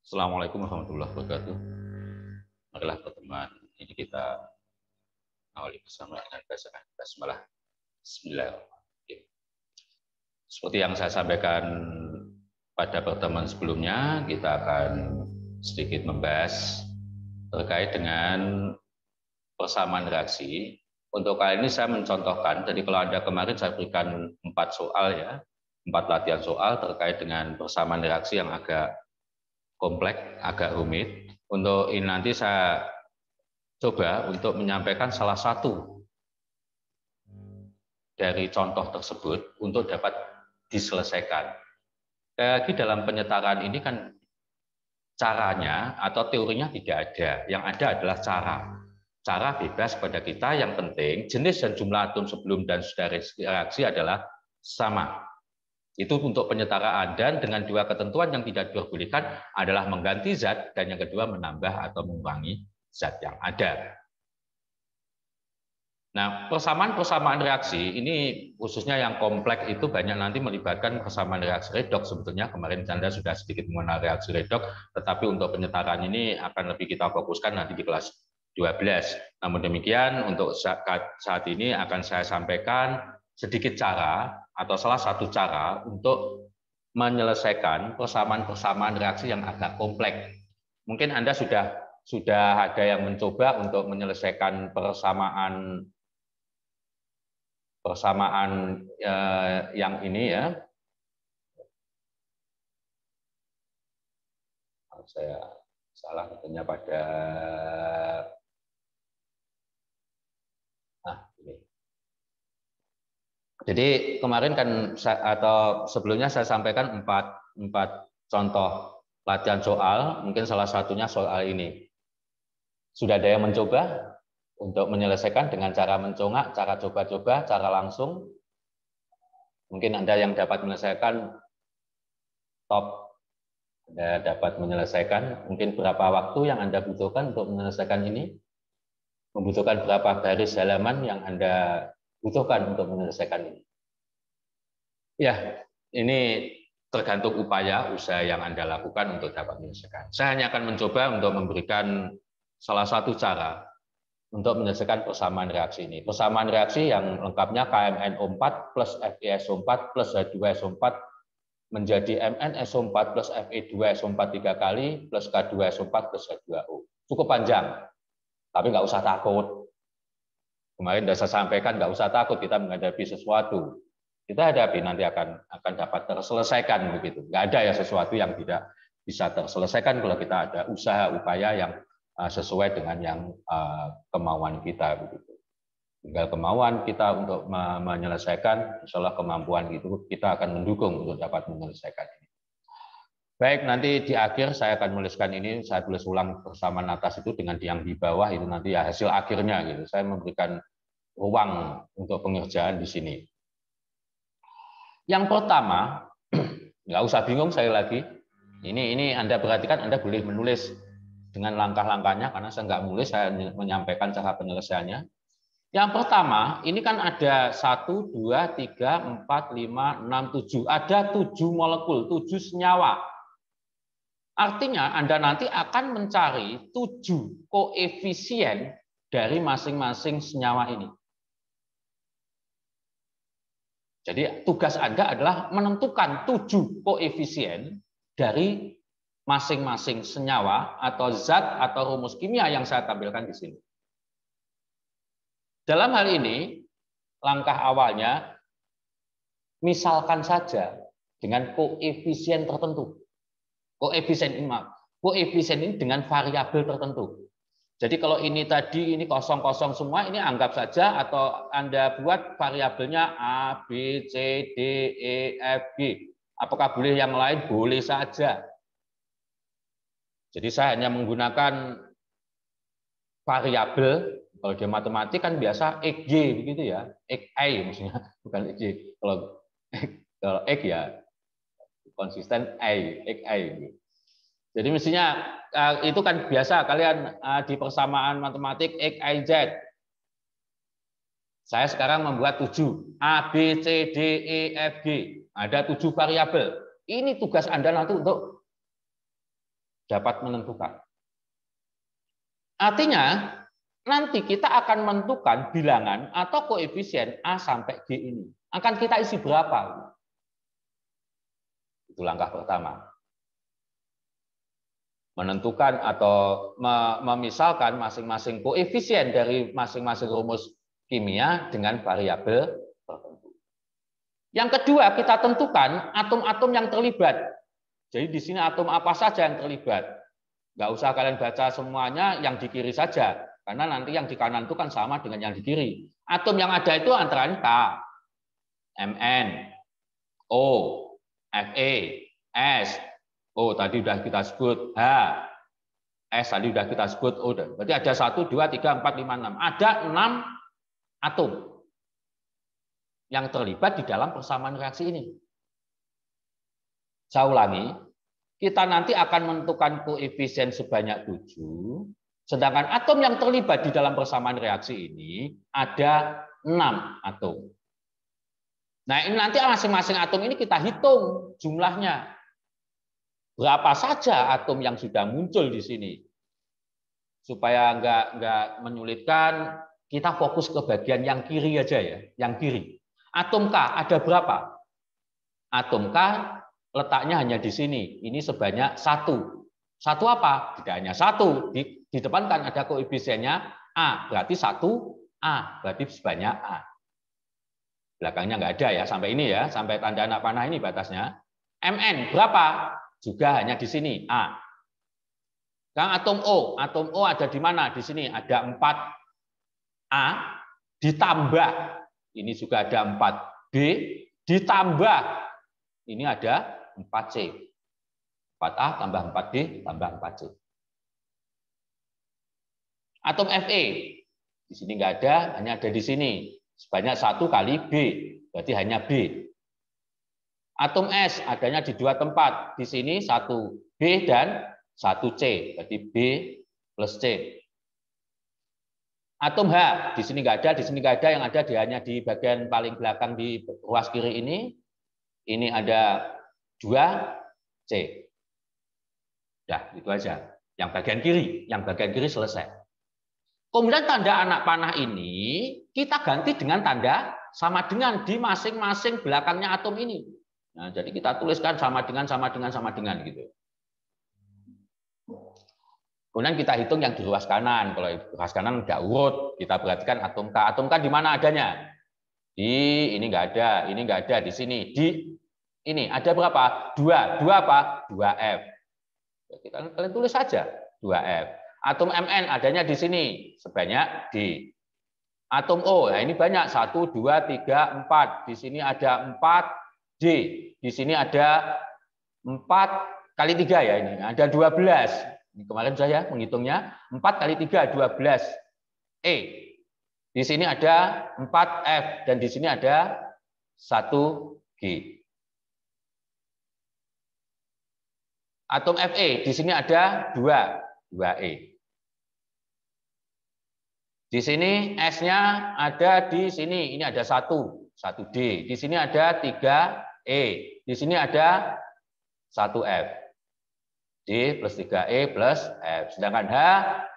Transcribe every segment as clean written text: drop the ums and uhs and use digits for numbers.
Assalamualaikum warahmatullahi wabarakatuh. Marilah pertemuan ini kita awali bersama dengan bacaan basmalah. Bismillahirrahmanirrahim. Seperti yang saya sampaikan pada pertemuan sebelumnya, kita akan sedikit membahas terkait dengan persamaan reaksi. Untuk kali ini saya mencontohkan, jadi kalau Anda kemarin saya berikan 4 soal ya, 4 latihan soal terkait dengan persamaan reaksi yang agak kompleks, agak rumit. Untuk ini nanti saya coba untuk menyampaikan salah satu dari contoh tersebut untuk dapat diselesaikan. Lagi dalam penyetaraan ini kan caranya atau teorinya tidak ada. Yang ada adalah cara. Cara bebas pada kita, yang penting jenis dan jumlah atom sebelum dan sesudah reaksi adalah sama. Itu untuk penyetaraan, dan dengan dua ketentuan yang tidak diperbolehkan adalah mengganti zat dan yang kedua menambah atau mengurangi zat yang ada. Nah, persamaan reaksi ini khususnya yang kompleks itu banyak nanti melibatkan persamaan reaksi redoks. Sebetulnya kemarin Anda sudah sedikit mengenal reaksi redoks, tetapi untuk penyetaraan ini akan lebih kita fokuskan nanti di kelas 12. Namun demikian untuk saat ini akan saya sampaikan sedikit cara atau salah satu cara untuk menyelesaikan persamaan reaksi yang agak kompleks. Mungkin Anda sudah ada yang mencoba untuk menyelesaikan persamaan yang ini ya. Saya salah katanya pada ini. Jadi kemarin kan atau sebelumnya saya sampaikan empat contoh latihan soal, mungkin salah satunya soal ini. Sudah ada yang mencoba untuk menyelesaikan dengan cara mencongak, cara coba-coba, cara langsung? Mungkin Anda yang dapat menyelesaikan top, Anda dapat menyelesaikan. Mungkin berapa waktu yang Anda butuhkan untuk menyelesaikan ini? Membutuhkan berapa baris halaman yang Anda butuhkan untuk menyelesaikan ini? Ya, ini tergantung usaha yang Anda lakukan untuk dapat menyelesaikan. Saya hanya akan mencoba untuk memberikan salah satu cara untuk menyelesaikan persamaan reaksi ini. Persamaan reaksi yang lengkapnya KMnO4 plus FeSO4 plus H2SO4 menjadi MnSO4 plus Fe2SO4 3 kali plus K2SO4 plus H2O. Cukup panjang, tapi nggak usah takut. Kemarin sudah saya sampaikan, nggak usah takut kita menghadapi sesuatu. Kita hadapi, nanti akan dapat terselesaikan begitu. Nggak ada ya sesuatu yang tidak bisa terselesaikan kalau kita ada usaha upaya yang sesuai dengan yang kemauan kita begitu. Tinggal kemauan kita untuk menyelesaikan, insya Allah kemampuan itu kita akan mendukung untuk dapat menyelesaikan ini. Baik, nanti di akhir saya akan menuliskan ini, saya tulis ulang persamaan atas itu dengan yang di bawah itu nanti ya hasil akhirnya gitu. Saya memberikan ruang untuk pengerjaan di sini. Yang pertama, nggak usah bingung saya lagi. Ini Anda perhatikan, Anda boleh menulis dengan langkah-langkahnya karena saya nggak menulis, saya menyampaikan cara penyelesaiannya. Yang pertama, ini kan ada 1, 2, 3, 4, 5, 6, 7. Ada 7 molekul, 7 senyawa. Artinya Anda nanti akan mencari 7 koefisien dari masing-masing senyawa ini. Jadi tugas Anda adalah menentukan 7 koefisien dari masing-masing senyawa atau zat atau rumus kimia yang saya tampilkan di sini. Dalam hal ini, langkah awalnya, misalkan saja dengan koefisien tertentu. Koefisien ini dengan variabel tertentu. Jadi kalau ini tadi ini kosong-kosong semua, ini anggap saja atau Anda buat variabelnya A, B, C, D, E, F, G. Apakah boleh yang lain? Boleh saja. Jadi saya hanya menggunakan variabel, kalau di matematik kan biasa XG begitu ya, XI maksudnya, bukan XG. Kalau X ya konsisten I, XI. Jadi mestinya itu kan biasa kalian di persamaan matematik X, Y, Z. Saya sekarang membuat 7. A, B, C, D, E, F, G. Ada 7 variabel. Ini tugas Anda nanti untuk dapat menentukan. Artinya, nanti kita akan menentukan bilangan atau koefisien A sampai G ini. Akan kita isi berapa? Itu langkah pertama. Menentukan atau memisalkan masing-masing koefisien dari masing-masing rumus kimia dengan variabel tertentu. Yang kedua, kita tentukan atom-atom yang terlibat. Jadi di sini atom apa saja yang terlibat. Nggak usah kalian baca semuanya, yang di kiri saja. Karena nanti yang di kanan itu kan sama dengan yang di kiri. Atom yang ada itu antara K, Mn, O, Fe, S. O tadi sudah kita sebut, H, S tadi sudah kita sebut, O. Berarti ada 1, 2, 3, 4, 5, 6. Ada 6 atom yang terlibat di dalam persamaan reaksi ini. Saya ulangi, kita nanti akan menentukan koefisien sebanyak 7, sedangkan atom yang terlibat di dalam persamaan reaksi ini ada 6 atom. Nah, ini nanti masing-masing atom ini kita hitung jumlahnya. Berapa saja atom yang sudah muncul di sini. Supaya nggak menyulitkan, kita fokus ke bagian yang kiri aja ya, yang kiri. Atom K ada berapa? Atom K letaknya hanya di sini. Ini sebanyak 1. 1 apa? Tidak hanya 1. Di depan kan ada koefisiennya A. Berarti 1A. Berarti sebanyak A. Belakangnya nggak ada ya. Sampai ini ya. Sampai tanda anak panah ini batasnya. Mn berapa? Juga hanya di sini. A. Sekarang atom O. Atom O ada di mana? Di sini ada 4A. Ditambah. Ini juga ada 4B. Ditambah. Ini ada 4C. 4A tambah 4B tambah 4C. Atom Fe. Di sini nggak ada, hanya ada di sini. Sebanyak 1 kali B. Berarti hanya B. Atom S adanya di 2 tempat. Di sini 1B dan 1C. Berarti B plus C. Atom H. Di sini nggak ada, di sini nggak ada. Yang ada hanya di bagian paling belakang di ruas kiri ini. Ini ada 2C. Ya, itu aja. Yang bagian kiri selesai. Kemudian tanda anak panah ini kita ganti dengan tanda sama dengan di masing-masing belakangnya atom ini. Nah, jadi kita tuliskan sama dengan gitu. Kemudian kita hitung yang di ruas kanan. Kalau di ruas kanan nggak urut, kita perhatikan atom K. Atom K di mana adanya? Di ini nggak ada, ini nggak ada di sini. Di ini ada berapa? 2. 2 apa? 2F. Kalian tulis saja 2F. Atom Mn adanya di sini sebanyak D. Atom O, nah ini banyak 1, 2, 3, 4. Di sini ada 4D. Di sini ada 4 kali 3 ya ini. Ada 12. Ini kemarin saya menghitungnya 4 kali 3 12 E. Di sini ada 4F dan di sini ada 1G. Atom Fe di sini ada 2E. Di sini S-nya ada di sini, ini ada 1D. Di sini ada 3E. Di sini ada 1F. D plus 3E plus F. Sedangkan H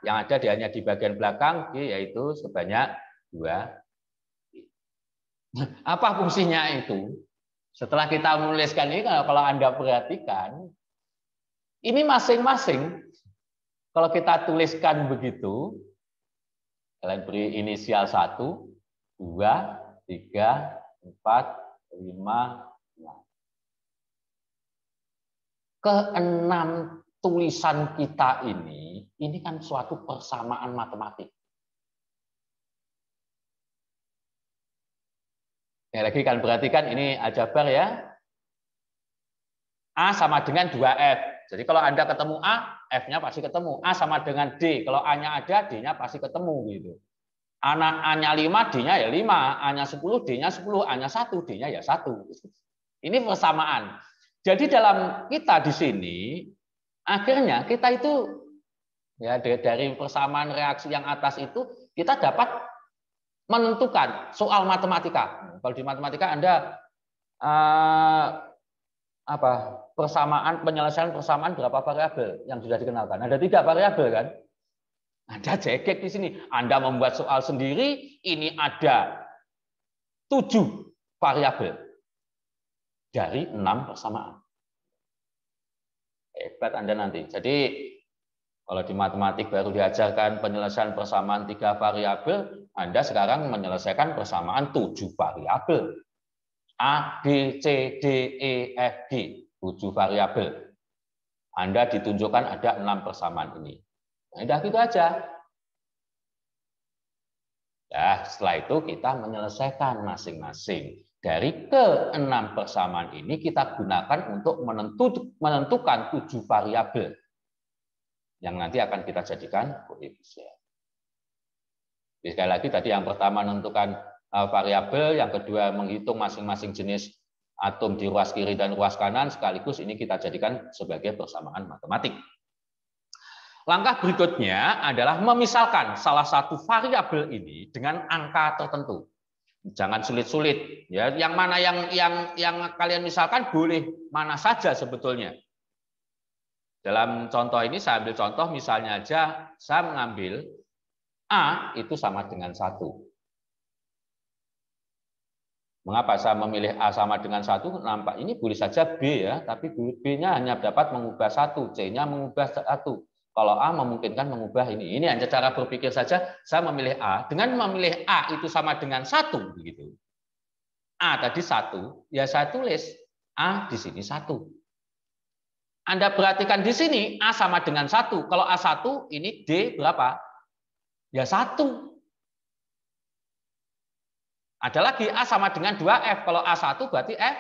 yang ada hanya di bagian belakang G yaitu sebanyak 2. Apa fungsinya itu? Setelah kita menuliskan ini, kalau Anda perhatikan, ini masing-masing kalau kita tuliskan begitu, kalian beri inisial 1, 2, 3, 4, 5, 6. Ke-6 tulisan kita ini kan suatu persamaan matematik. Ya, lagi kan perhatikan ini aljabar ya. A sama dengan 2F. Jadi kalau Anda ketemu A, F-nya pasti ketemu. A sama dengan D. Kalau A-nya ada, D-nya pasti ketemu gitu. A-nya 5, D-nya ya 5. A-nya 10, D-nya 10. A-nya 1, D-nya ya 1. Ini persamaan. Jadi dalam kita di sini, akhirnya kita itu ya dari persamaan reaksi yang atas itu kita dapat menentukan soal matematika. Kalau di matematika Anda penyelesaian persamaan berapa variabel yang sudah dikenalkan? Ada 3 variabel kan? Ada cekek di sini. Anda membuat soal sendiri, ini ada 7 variabel dari 6 persamaan. Hebat Anda nanti. Jadi kalau di matematik baru diajarkan penyelesaian persamaan 3 variabel, Anda sekarang menyelesaikan persamaan 7 variabel. A, B, C, D, E, F, G. 7 variabel. Anda ditunjukkan ada 6 persamaan ini. Nah, udah gitu aja. Nah, setelah itu kita menyelesaikan masing-masing. Dari ke-6 persamaan ini kita gunakan untuk menentukan 7 variabel yang nanti akan kita jadikan koefisien. Sekali lagi tadi yang pertama menentukan variabel, yang kedua menghitung masing-masing jenis atom di ruas kiri dan ruas kanan, sekaligus ini kita jadikan sebagai persamaan matematik. Langkah berikutnya adalah memisalkan salah satu variabel ini dengan angka tertentu. Jangan sulit-sulit, ya. Yang mana yang kalian misalkan boleh mana saja sebetulnya. Dalam contoh ini saya ambil contoh misalnya aja saya mengambil A itu sama dengan 1. Mengapa saya memilih A sama dengan 1? Nampak ini boleh saja B ya, tapi B-nya hanya dapat mengubah 1, C-nya mengubah 1. Kalau A memungkinkan mengubah ini. Ini hanya cara berpikir saja, saya memilih A. Dengan memilih A itu sama dengan 1. Begitu. A tadi 1, ya saya tulis A di sini 1. Anda perhatikan di sini A sama dengan 1. Kalau A1 ini D berapa? Ya 1. Ada lagi A sama dengan 2F. Kalau A1 berarti F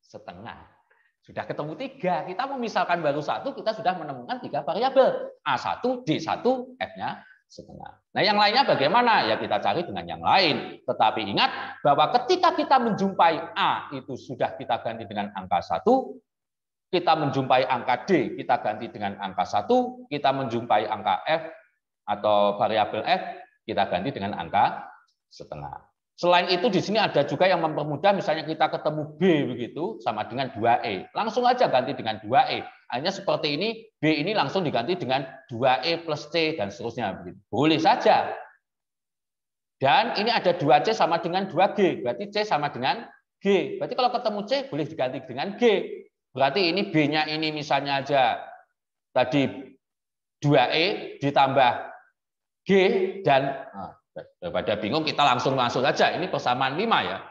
setengah. Sudah ketemu 3. Kita memisalkan baru 1, kita sudah menemukan 3 variabel. A1, D1, F-nya setengah. Nah yang lainnya bagaimana? Ya kita cari dengan yang lain. Tetapi ingat bahwa ketika kita menjumpai A itu sudah kita ganti dengan angka 1. Kita menjumpai angka D, kita ganti dengan angka 1. Kita menjumpai angka F atau variabel F, kita ganti dengan angka setengah. Selain itu di sini ada juga yang mempermudah, misalnya kita ketemu B begitu sama dengan 2E. Langsung aja ganti dengan 2E. Hanya seperti ini, B ini langsung diganti dengan 2E plus C dan seterusnya begitu. Boleh saja. Dan ini ada 2C sama dengan 2G, berarti C sama dengan G. Berarti kalau ketemu C boleh diganti dengan G. Berarti ini B-nya ini misalnya aja tadi 2E ditambah G dan daripada bingung kita langsung masuk saja. Ini persamaan 5 ya.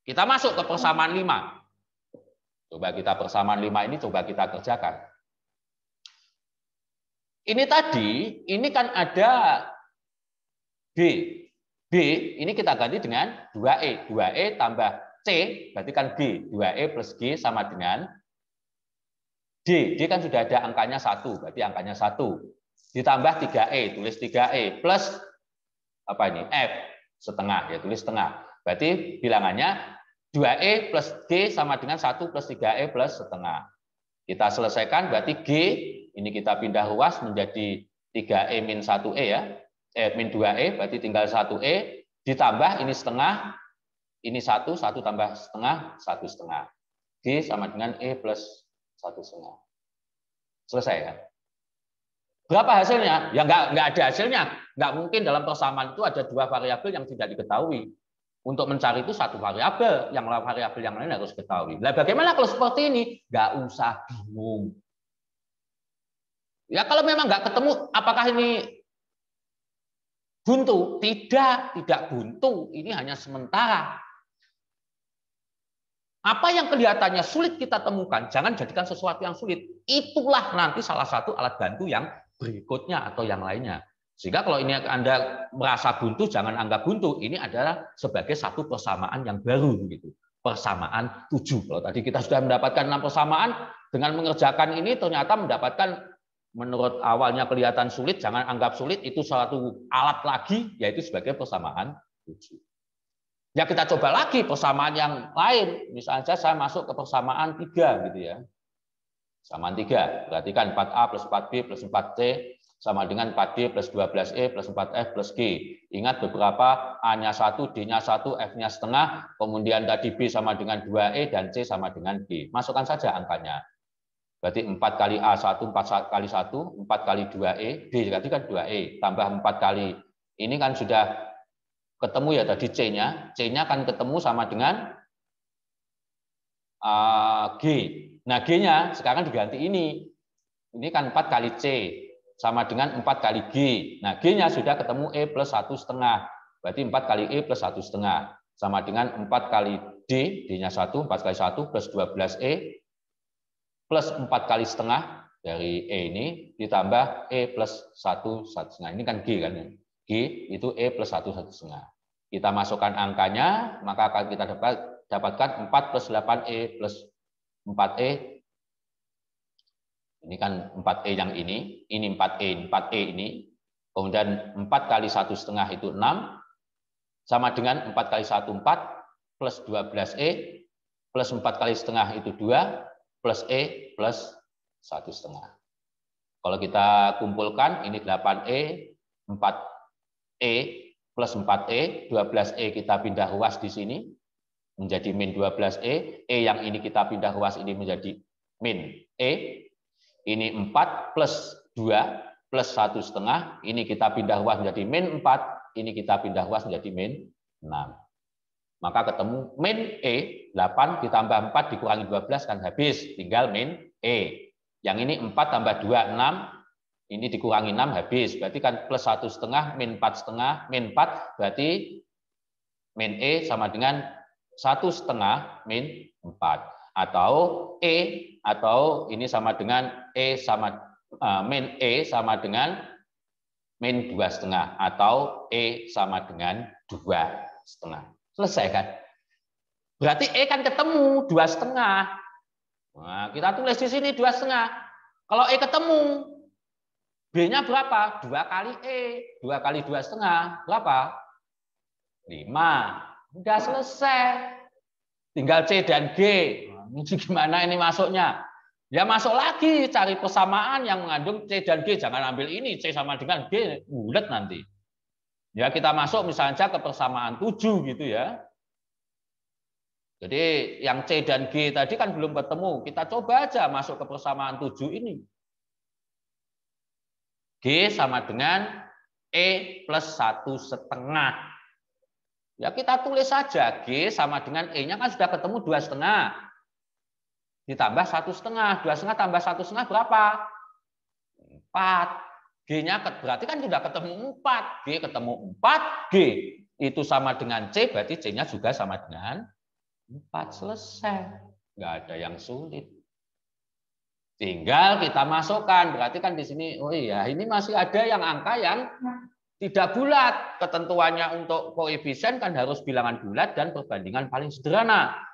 Kita masuk ke persamaan 5. Coba kita persamaan 5 ini coba kita kerjakan. Ini tadi, ini kan ada B. B ini kita ganti dengan 2E. 2E tambah C berarti kan G. 2E plus G sama dengan D. D kan sudah ada angkanya 1, berarti angkanya 1. Ditambah 3E, tulis 3E plus apa ini? F setengah, ya tulis setengah. Berarti bilangannya 2E plus G sama dengan 1 plus 3E plus setengah. Kita selesaikan, berarti G ini kita pindah ruas menjadi 3E min 1E ya. Min 2E, berarti tinggal 1E. Ditambah ini setengah, ini 1 tambah setengah, 1 setengah. G sama dengan E plus 1 setengah. Selesai ya. Berapa hasilnya? Ya nggak ada hasilnya. Nggak mungkin dalam persamaan itu ada 2 variabel yang tidak diketahui. Untuk mencari itu 1 variabel, yang variabel yang lain harus diketahui. Nah, bagaimana kalau seperti ini? Nggak usah bingung. Ya kalau memang nggak ketemu, apakah ini buntu? Tidak buntu. Ini hanya sementara. Apa yang kelihatannya sulit kita temukan, jangan jadikan sesuatu yang sulit. Itulah nanti salah satu alat bantu yang berikutnya atau yang lainnya. Sehingga kalau ini Anda merasa buntu, jangan anggap buntu. Ini adalah sebagai satu persamaan yang baru begitu. Persamaan 7. Kalau tadi kita sudah mendapatkan 6 persamaan, dengan mengerjakan ini ternyata mendapatkan, menurut awalnya kelihatan sulit, jangan anggap sulit, itu suatu alat lagi, yaitu sebagai persamaan 7. Ya kita coba lagi persamaan yang lain. Misalnya saya masuk ke persamaan 3 gitu ya. Persamaan 3, berarti kan 4A plus 4B plus 4C sama dengan 4D plus 12E plus 4F plus G. Ingat beberapa A-nya 1, D-nya 1, F-nya setengah, kemudian tadi B sama dengan 2E dan C sama dengan G. Masukkan saja angkanya. Berarti 4 kali A1, 4 kali 1, 4 kali 2E, D berarti kan 2E, tambah 4 kali. Ini kan sudah ketemu ya tadi C-nya. C-nya kan ketemu sama dengan G. Nah, G-nya sekarang diganti ini. Ini kan 4 kali C sama dengan 4 kali G. Nah, G-nya sudah ketemu E plus 1 setengah. Berarti 4 kali E plus 1 setengah. Sama dengan 4 kali D, D-nya 1, 4 kali 1 plus 12E plus 4 kali setengah dari E ini ditambah E plus 1 setengah. Ini kan G kan. G itu E plus 1 setengah. Kita masukkan angkanya, maka akan kita dapatkan 4 plus 8E plus 4E. Ini kan 4E yang ini 4E ini. Kemudian 4 kali 1 setengah itu 6, sama dengan 4 kali 1, 4, plus 12E, plus 4 kali setengah itu 2, plus E, plus 1 setengah. Kalau kita kumpulkan, ini 8E, 4E, plus 4E, 12E kita pindah ruas di sini, menjadi min 12E, E yang ini kita pindah ruas ini menjadi min E, ini 4 plus 2 plus 1 setengah, ini kita pindah ruas menjadi min 4, ini kita pindah ruas menjadi min 6. Maka ketemu min E, 8 ditambah 4 dikurangi 12 kan habis, tinggal min E. Yang ini 4 tambah 2, 6, ini dikurangi 6 habis, berarti kan plus 1 setengah, min 4 setengah, min 4, berarti min E sama dengan 1 setengah min 4. Atau E, atau ini sama dengan E sama min E sama dengan min 2 setengah, atau E sama dengan 2 setengah. Selesai kan? Berarti E kan ketemu 2 setengah. Nah, kita tulis di sini 2 setengah. Kalau E ketemu, B-nya berapa? 2 kali E. 2 kali 2 setengah. Berapa? 5. Udah selesai. Tinggal C dan G. Ini gimana ini masuknya? Ya masuk lagi, cari persamaan yang mengandung C dan G. Jangan ambil ini, C sama dengan G, bulat nanti. Ya kita masuk misalnya ke persamaan 7 gitu ya. Jadi yang C dan G tadi kan belum ketemu. Kita coba aja masuk ke persamaan 7 ini. G sama dengan E plus 1 setengah. Ya kita tulis saja G sama dengan E-nya kan sudah ketemu 2 setengah. Ditambah 1 setengah. 2 setengah tambah 1 setengah berapa? 4. G-nya berarti kan sudah ketemu 4. G ketemu 4. G itu sama dengan C, berarti C-nya juga sama dengan 4. Selesai. Nggak ada yang sulit. Tinggal kita masukkan. Berarti kan di sini, oh iya, ini masih ada yang angka yang tidak bulat. Ketentuannya untuk koefisien kan harus bilangan bulat dan perbandingan paling sederhana.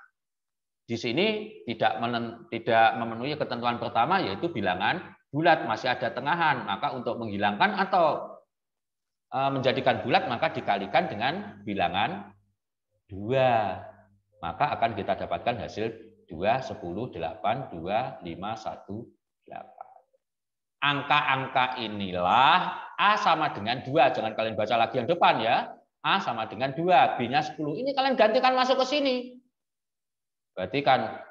Di sini tidak memenuhi ketentuan pertama, yaitu bilangan bulat, masih ada tengahan. Maka untuk menghilangkan atau menjadikan bulat, maka dikalikan dengan bilangan 2. Maka akan kita dapatkan hasil 2, 10, 8, 2, 5, 1, 8. Angka-angka inilah A sama dengan 2. Jangan kalian baca lagi yang depan ya. A sama dengan 2, B-nya 10. Ini kalian gantikan masuk ke sini. Berarti kan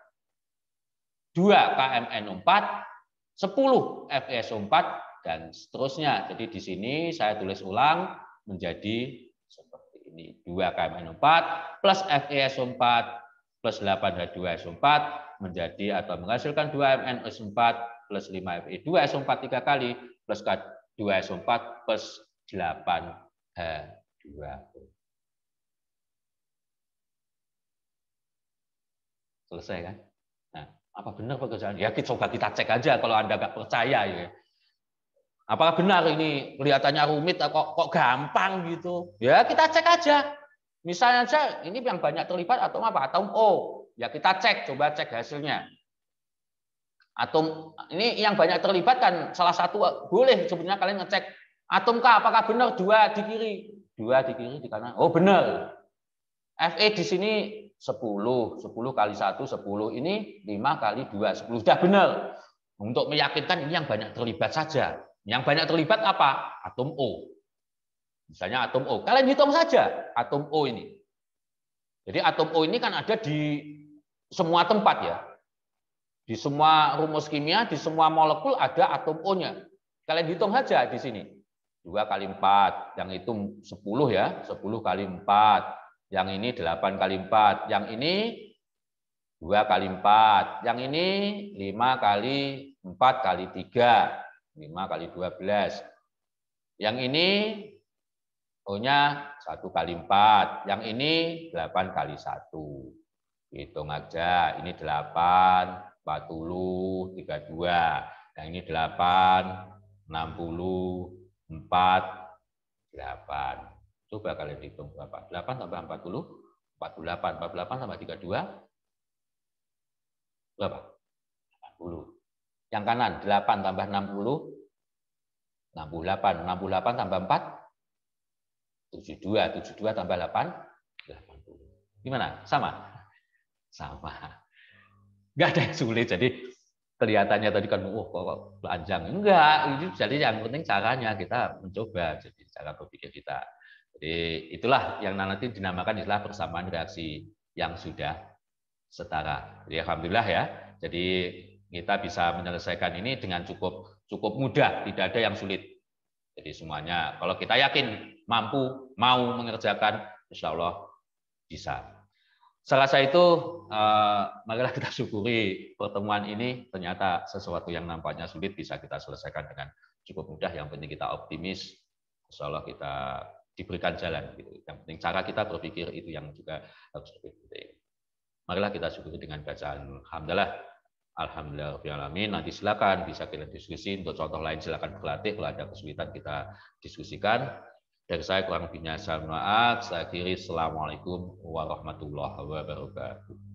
2 KMN4, 10 FeSO4, dan seterusnya. Jadi di sini saya tulis ulang menjadi seperti ini. 2 KMN4 plus FeSO4 plus 8H2SO4 menjadi atau menghasilkan 2 MnO4 plus 5 Fe2SO4 3 kali plus K2SO4 plus 8H2O. Selesai kan? Nah, apa benar pekerjaan? Ya coba kita cek aja kalau Anda nggak percaya ya. Apakah benar ini kelihatannya rumit kok gampang gitu? Ya kita cek aja. Misalnya aja ini yang banyak terlibat atom apa? Atom O. Ya kita cek, coba cek hasilnya. Atom ini yang banyak terlibat kan salah satu boleh sebenarnya kalian ngecek atom K apakah benar 2 di kiri? 2 di kiri di kanan. Oh benar. Fe di sini 10 kali 1 10, ini 5 kali 2 10. Sudah benar. Untuk meyakinkan ini yang banyak terlibat saja. Yang banyak terlibat apa? Atom O. Misalnya atom O. Kalian hitung saja atom O ini. Jadi atom O ini kan ada di semua tempat ya. Di semua rumus kimia, di semua molekul ada atom O-nya. Kalian hitung saja di sini. 2 kali 4, yang itu 10 ya. 10 kali 4. Yang ini 8 kali 4. Yang ini 2 kali 4. Yang ini 5 kali 4 kali 3. 5 kali 12. Yang ini O-nya 1 kali 4. Yang ini 8 kali 1. Hitung aja. Ini 8, 40, 32. Yang ini 8, 60, 4, 8. Coba kalian hitung berapa? 8 tambah 40, 48. 48 tambah 32, berapa? 80. Yang kanan 8 tambah 60, 68. 68 tambah 4, 72. 72 tambah 8, 80. Gimana? Sama? Sama. Enggak ada yang sulit. Jadi kelihatannya tadi kan, kok panjang. Enggak. Jadi yang penting caranya kita mencoba. Jadi cara berpikir kita. Jadi itulah yang nanti dinamakan istilah persamaan reaksi yang sudah setara. Jadi alhamdulillah ya. Jadi kita bisa menyelesaikan ini dengan cukup mudah, tidak ada yang sulit. Jadi semuanya, kalau kita yakin mampu, mau mengerjakan, insya Allah bisa. Selasa itu, marilah kita syukuri pertemuan ini ternyata sesuatu yang nampaknya sulit bisa kita selesaikan dengan cukup mudah. Yang penting kita optimis, insya Allah kita diberikan jalan. Gitu. Yang penting cara kita berpikir itu yang juga harus lebih penting. Marilah kita syukuri dengan bacaan alhamdulillah. Alhamdulillahirrahmanirrahim. Nanti silakan bisa kita diskusi. Untuk contoh lain silakan berlatih. Kalau ada kesulitan kita diskusikan. Dari saya kurang lebihnya saya maaf. Saya akhiri. Assalamualaikum warahmatullahi wabarakatuh.